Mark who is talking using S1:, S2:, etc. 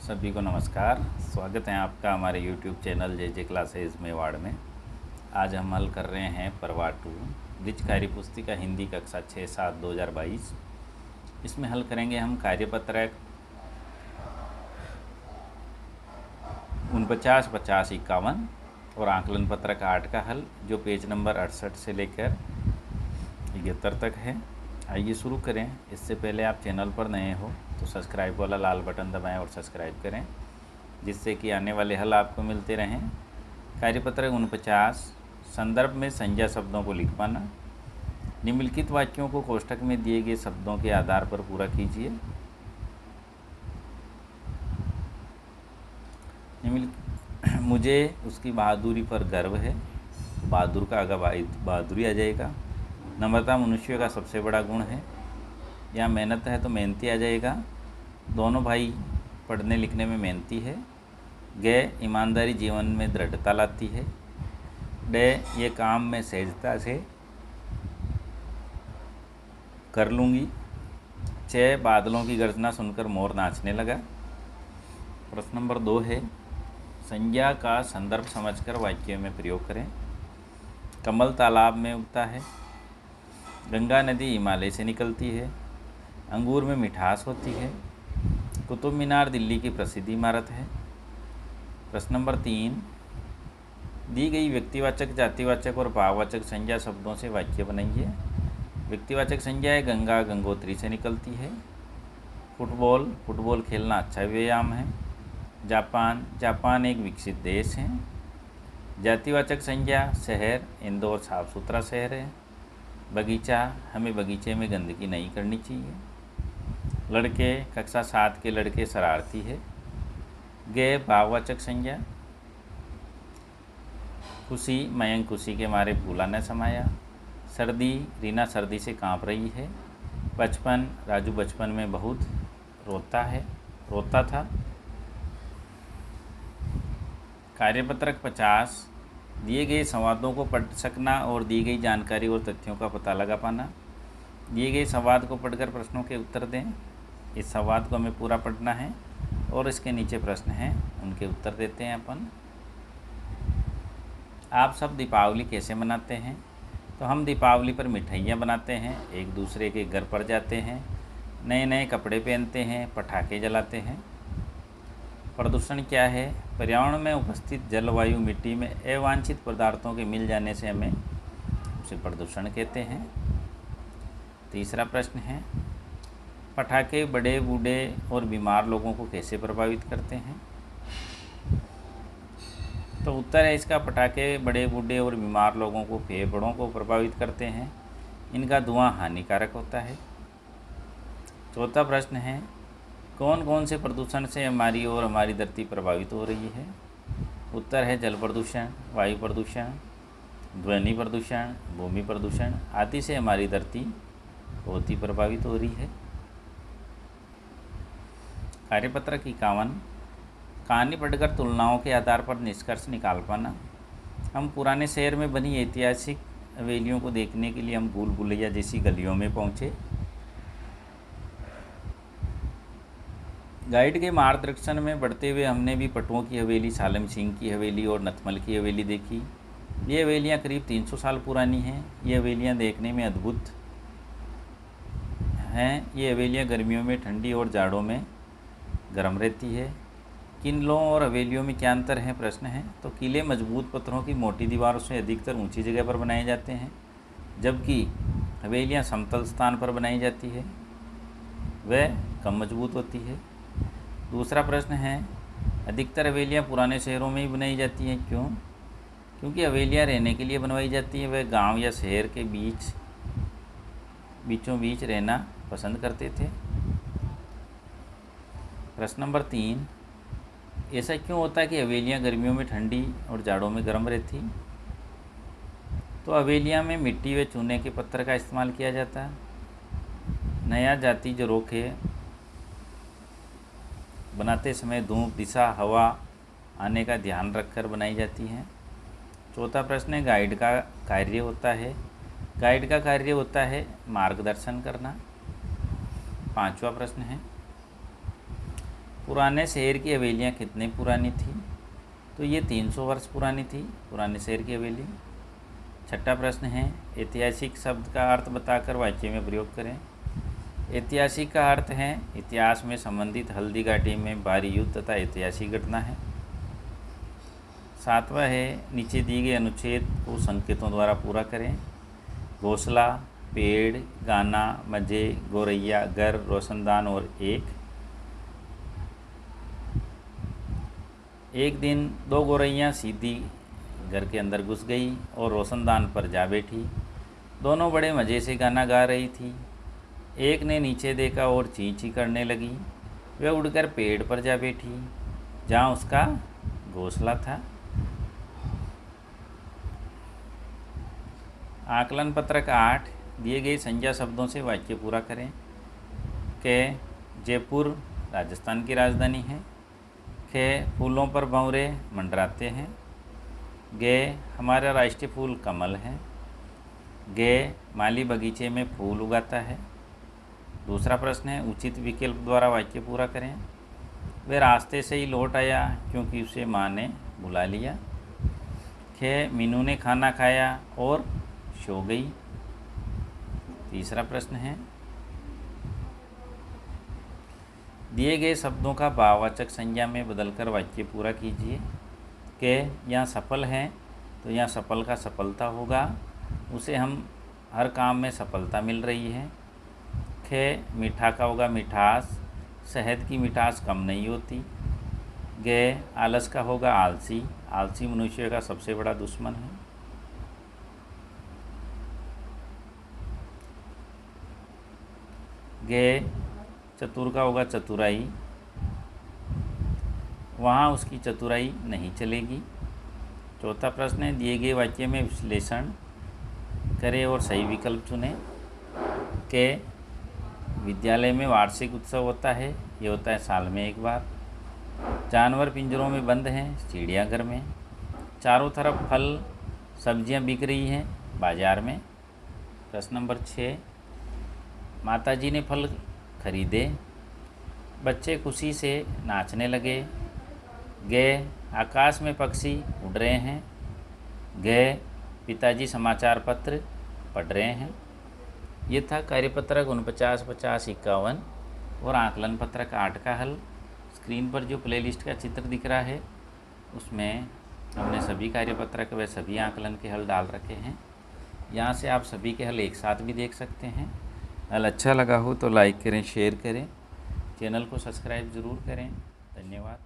S1: सभी को नमस्कार। स्वागत है आपका हमारे YouTube चैनल जे क्लासेज मेवाड़ में। आज हम हल कर रहे हैं परवा 2 ब्रिज कार्य पुस्तिका हिंदी कक्षा 6/7/2022। इसमें हल करेंगे हम कार्यपत्रक 49, 50, 51 और आकलन पत्रक 8 का हल, जो पेज नंबर 68 से लेकर 71 तक है। आइए शुरू करें। इससे पहले आप चैनल पर नए हो तो सब्सक्राइब वाला लाल बटन दबाएं और सब्सक्राइब करें, जिससे कि आने वाले हल आपको मिलते रहें। कार्यपत्रक 49, संदर्भ में संज्ञा शब्दों को लिख पाना। निम्नलिखित वाक्यों को कोष्ठक में दिए गए शब्दों के आधार पर पूरा कीजिए। मुझे उसकी बहादुरी पर गर्व है। बहादुर का आगे बहादुरी आ जाएगा। नम्रता मनुष्य का सबसे बड़ा गुण है। या मेहनत है तो मेहनती आ जाएगा। दोनों भाई पढ़ने लिखने में मेहनती है। ग ईमानदारी जीवन में दृढ़ता लाती है। ड ये काम मैं सहजता से कर लूँगी। च बादलों की गर्जना सुनकर मोर नाचने लगा। प्रश्न नंबर 2 है, संज्ञा का संदर्भ समझकर वाक्य में प्रयोग करें। कमल तालाब में उगता है। गंगा नदी हिमालय से निकलती है। अंगूर में मिठास होती है। कुतुब मीनार दिल्ली की प्रसिद्ध इमारत है। प्रश्न नंबर 3, दी गई व्यक्तिवाचक, जातिवाचक और भाववाचक संज्ञा शब्दों से वाक्य बनाइए। व्यक्तिवाचक संज्ञा है, गंगा गंगोत्री से निकलती है। फुटबॉल खेलना अच्छा व्यायाम है। जापान एक विकसित देश है। जातिवाचक संज्ञा शहर, इंदौर साफ सुथरा शहर है। बगीचा, हमें बगीचे में गंदगी नहीं करनी चाहिए। लड़के, कक्षा 7 के लड़के शरारती है। गे भाववाचक संज्ञा, खुशी, मयंक खुशी के मारे भूला न समाया। सर्दी, रीना सर्दी से कांप रही है। बचपन, राजू बचपन में बहुत रोता था। कार्यपत्रक 50, दिए गए संवादों को पढ़ सकना और दी गई जानकारी और तथ्यों का पता लगा पाना। दिए गए संवाद को पढ़कर प्रश्नों के उत्तर दें। इस संवाद को हमें पूरा पढ़ना है और इसके नीचे प्रश्न हैं, उनके उत्तर देते हैं अपन। आप सब दीपावली कैसे मनाते हैं? तो हम दीपावली पर मिठाइयाँ बनाते हैं, एक दूसरे के घर पर जाते हैं, नए नए कपड़े पहनते हैं, पटाखे जलाते हैं। प्रदूषण क्या है? पर्यावरण में उपस्थित जलवायु, मिट्टी में अवांछित पदार्थों के मिल जाने से हमें उसे प्रदूषण कहते हैं। तीसरा प्रश्न है, पटाखे बड़े, बूढ़े और बीमार लोगों को कैसे प्रभावित करते हैं? तो उत्तर है इसका, पटाखे बड़े, बूढ़े और बीमार लोगों को, फेफड़ों को प्रभावित करते हैं। इनका धुआं हानिकारक होता है। चौथा प्रश्न है, कौन कौन से प्रदूषण से हमारी और हमारी धरती प्रभावित हो रही है? उत्तर है जल प्रदूषण, वायु प्रदूषण, ध्वनि प्रदूषण, भूमि प्रदूषण आदि से हमारी धरती बहुत ही प्रभावित हो रही है। कार्यपत्रक 51, कहानी पढ़कर तुलनाओं के आधार पर निष्कर्ष निकाल पाना। हम पुराने शहर में बनी ऐतिहासिक हवेलियों को देखने के लिए हम भूल भुलैया जैसी गलियों में पहुँचे। गाइड के मार्गदर्शन में बढ़ते हुए हमने भी पटुओं की हवेली, सालम सिंह की हवेली और नथमल की हवेली देखी। ये हवेलियाँ करीब 300 साल पुरानी हैं। ये हवेलियाँ देखने में अद्भुत हैं। ये हवेलियाँ गर्मियों में ठंडी और जाड़ों में गर्म रहती है। किलों और हवेलियों में क्या अंतर है? प्रश्न है। तो किले मजबूत पत्थरों की मोटी दीवारों से अधिकतर ऊंची जगह पर बनाए जाते हैं, जबकि हवेलियाँ समतल स्थान पर बनाई जाती है, वह कम मजबूत होती है। दूसरा प्रश्न है, अधिकतर हवेलियाँ पुराने शहरों में ही बनाई जाती हैं, क्यों? क्योंकि हवेलियाँ रहने के लिए बनवाई जाती हैं। वह गांव या शहर के बीचों बीच रहना पसंद करते थे। प्रश्न नंबर 3, ऐसा क्यों होता है कि हवेलियाँ गर्मियों में ठंडी और जाड़ों में गर्म रहती? तो हवेलियाँ में मिट्टी व चूने के पत्थर का इस्तेमाल किया जाता है। नया जाति जो रोके बनाते समय धूप, दिशा, हवा आने का ध्यान रखकर बनाई जाती हैं। चौथा प्रश्न है, गाइड का कार्य होता है। गाइड का कार्य होता है मार्गदर्शन करना। पांचवा प्रश्न है, पुराने शहर की हवेलियाँ कितनी पुरानी थी? तो ये 300 वर्ष पुरानी थी पुराने शहर की हवेली। छठा प्रश्न है, ऐतिहासिक शब्द का अर्थ बताकर वाक्य में प्रयोग करें। ऐतिहासिक का अर्थ है इतिहास में संबंधित हल्दी घाटी में भारी युद्ध तथा ऐतिहासिक घटना है। सातवां है, नीचे दिए गए अनुच्छेद को संकेतों द्वारा पूरा करें। घोंसला, पेड़, गाना, मजे, गौरैया, घर, रोशनदान और एक दिन 2 गौरैया सीधी घर के अंदर घुस गई और रोशनदान पर जा बैठी। दोनों बड़े मज़े से गाना गा रही थी। एक ने नीचे देखा और ची ची करने लगी। वह उड़कर पेड़ पर जा बैठी जहाँ उसका घोंसला था। आकलन पत्रक 8, दिए गए संज्ञा शब्दों से वाक्य पूरा करें। के जयपुर राजस्थान की राजधानी है। खे फूलों पर भंवरे मंडराते हैं। गे हमारा राष्ट्रीय फूल कमल है। गे माली बगीचे में फूल उगाता है। दूसरा प्रश्न है, उचित विकल्प द्वारा वाक्य पूरा करें। वह रास्ते से ही लौट आया क्योंकि उसे माँ ने बुला लिया। खे मीनू ने खाना खाया और सो गई। तीसरा प्रश्न है, दिए गए शब्दों का भाववाचक संज्ञा में बदलकर वाक्य पूरा कीजिए। के यहाँ सफल है तो यहाँ सफल का सफलता होगा, उसे हम हर काम में सफलता मिल रही है। खे मीठा का होगा मिठास, शहद की मिठास कम नहीं होती। गे आलस का होगा आलसी, आलसी मनुष्य का सबसे बड़ा दुश्मन है। गे चतुर का होगा चतुराई, वहाँ उसकी चतुराई नहीं चलेगी। चौथा प्रश्न है, दिए गए वाक्य में विश्लेषण करें और सही विकल्प चुनें। के विद्यालय में वार्षिक उत्सव होता है, ये होता है साल में एक बार। जानवर पिंजरों में बंद हैं, चिड़ियाघर में। चारों तरफ फल सब्जियां बिक रही हैं बाजार में। प्रश्न नंबर 6, माताजी ने फल खरीदे, बच्चे खुशी से नाचने लगे। गए आकाश में पक्षी उड़ रहे हैं। गए पिताजी समाचार पत्र पढ़ रहे हैं। ये था कार्यपत्रक 49, 50, 51 और आकलन पत्रक 8 का हल। स्क्रीन पर जो प्लेलिस्ट का चित्र दिख रहा है उसमें हमने सभी कार्यपत्रक व सभी आकलन के हल डाल रखे हैं। यहाँ से आप सभी के हल एक साथ भी देख सकते हैं। हल अच्छा लगा हो तो लाइक करें, शेयर करें, चैनल को सब्सक्राइब ज़रूर करें। धन्यवाद।